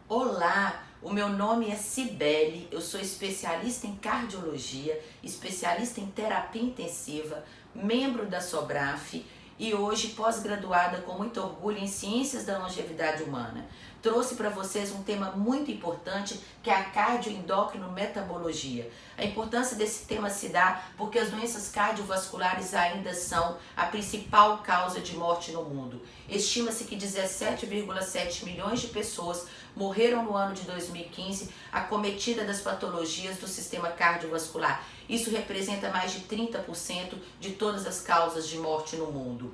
Olá, o meu nome é Cibele, eu sou especialista em cardiologia, especialista em terapia intensiva, membro da Sobraf e hoje pós-graduada com muito orgulho em Ciências da Longevidade Humana. Trouxe para vocês um tema muito importante que é a cardioendocrinometabologia. A importância desse tema se dá porque as doenças cardiovasculares ainda são a principal causa de morte no mundo. Estima-se que 17,7 milhões de pessoas morreram no ano de 2015 acometidas das patologias do sistema cardiovascular. Isso representa mais de 30% de todas as causas de morte no mundo.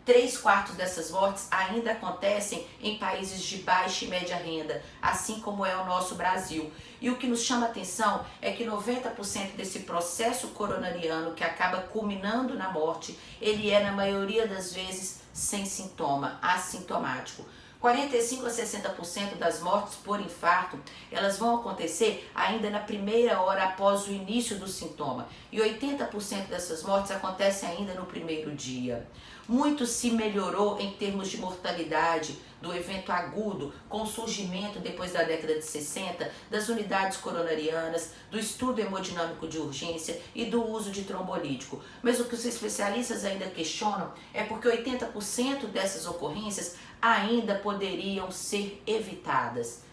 3/4 dessas mortes ainda acontecem em países de baixa e média renda, assim como é o nosso Brasil. E o que nos chama a atenção é que 90% desse processo coronariano que acaba culminando na morte, ele é na maioria das vezes sem sintoma, assintomático. 45 a 60% das mortes por infarto, elas vão acontecer ainda na primeira hora após o início do sintoma. E 80% dessas mortes acontecem ainda no primeiro dia. Muito se melhorou em termos de mortalidade do evento agudo com o surgimento depois da década de 60 das unidades coronarianas, do estudo hemodinâmico de urgência e do uso de trombolítico. Mas o que os especialistas ainda questionam é porque 80% dessas ocorrências ainda poderiam ser evitadas.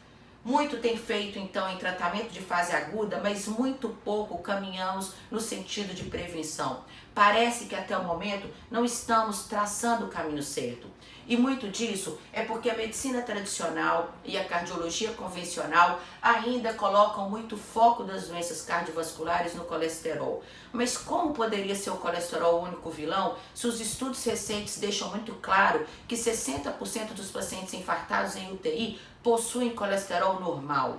Muito tem feito então em tratamento de fase aguda, mas muito pouco caminhamos no sentido de prevenção. Parece que até o momento não estamos traçando o caminho certo. E muito disso é porque a medicina tradicional e a cardiologia convencional ainda colocam muito foco das doenças cardiovasculares no colesterol. Mas como poderia ser o colesterol o único vilão se os estudos recentes deixam muito claro que 60% dos pacientes infartados em UTI possuem colesterol normal?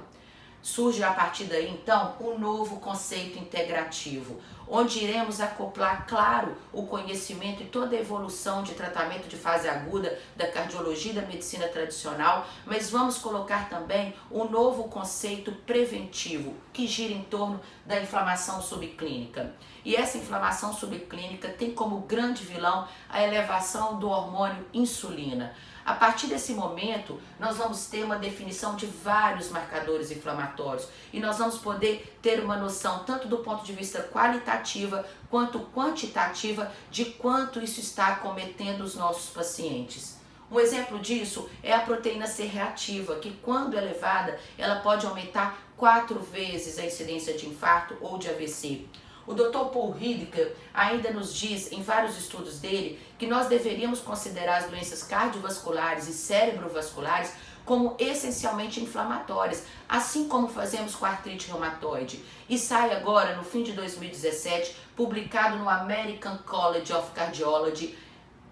Surge a partir daí, então, um novo conceito integrativo, onde iremos acoplar, claro, o conhecimento e toda a evolução de tratamento de fase aguda da cardiologia e da medicina tradicional, mas vamos colocar também um novo conceito preventivo, que gira em torno da inflamação subclínica. E essa inflamação subclínica tem como grande vilão a elevação do hormônio insulina. A partir desse momento, nós vamos ter uma definição de vários marcadores inflamatórios e nós vamos poder ter uma noção, tanto do ponto de vista qualitativa quanto quantitativa, de quanto isso está acometendo os nossos pacientes. Um exemplo disso é a proteína C reativa, que quando elevada, ela pode aumentar 4 vezes a incidência de infarto ou de AVC. O Dr. Paul Ridker ainda nos diz, em vários estudos dele, que nós deveríamos considerar as doenças cardiovasculares e cerebrovasculares como essencialmente inflamatórias, assim como fazemos com a artrite reumatoide. E sai agora, no fim de 2017, publicado no American College of Cardiology,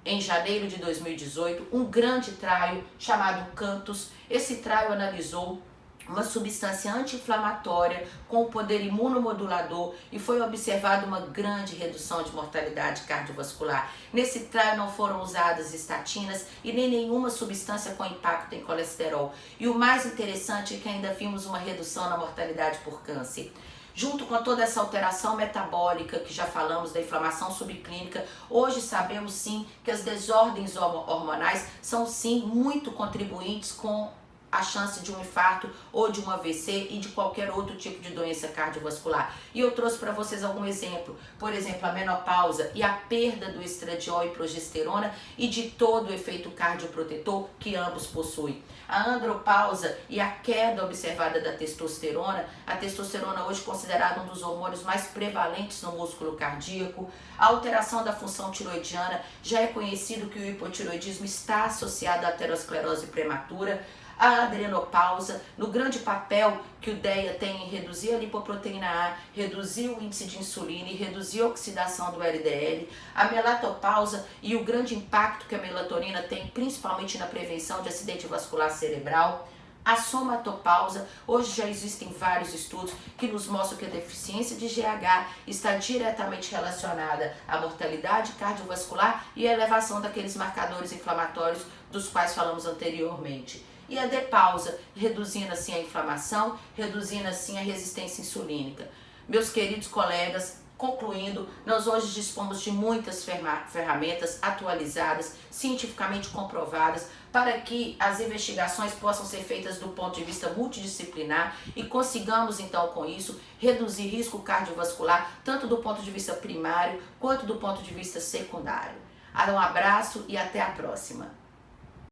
em janeiro de 2018, um grande trial chamado CANTOS. Esse trial analisou uma substância anti-inflamatória com poder imunomodulador e foi observada uma grande redução de mortalidade cardiovascular. Nesse trial não foram usadas estatinas e nem nenhuma substância com impacto em colesterol. E o mais interessante é que ainda vimos uma redução na mortalidade por câncer. Junto com toda essa alteração metabólica que já falamos da inflamação subclínica, hoje sabemos sim que as desordens hormonais são sim muito contribuintes com a chance de um infarto ou de um AVC e de qualquer outro tipo de doença cardiovascular. E eu trouxe para vocês algum exemplo, por exemplo, a menopausa e a perda do estradiol e progesterona e de todo o efeito cardioprotetor que ambos possuem. A andropausa e a queda observada da testosterona, a testosterona hoje considerada um dos hormônios mais prevalentes no músculo cardíaco, a alteração da função tiroidiana, já é conhecido que o hipotiroidismo está associado à aterosclerose prematura, a adrenopausa, no grande papel que o DEA tem em reduzir a lipoproteína A, reduzir o índice de insulina e reduzir a oxidação do LDL, a melatopausa e o grande impacto que a melatonina tem principalmente na prevenção de acidente vascular cerebral, a somatopausa. Hoje já existem vários estudos que nos mostram que a deficiência de GH está diretamente relacionada à mortalidade cardiovascular e à elevação daqueles marcadores inflamatórios dos quais falamos anteriormente. E a depausa, reduzindo assim a inflamação, reduzindo assim a resistência insulínica. Meus queridos colegas, concluindo, nós hoje dispomos de muitas ferramentas atualizadas, cientificamente comprovadas, para que as investigações possam ser feitas do ponto de vista multidisciplinar e consigamos então com isso reduzir risco cardiovascular tanto do ponto de vista primário quanto do ponto de vista secundário. Um abraço e até a próxima.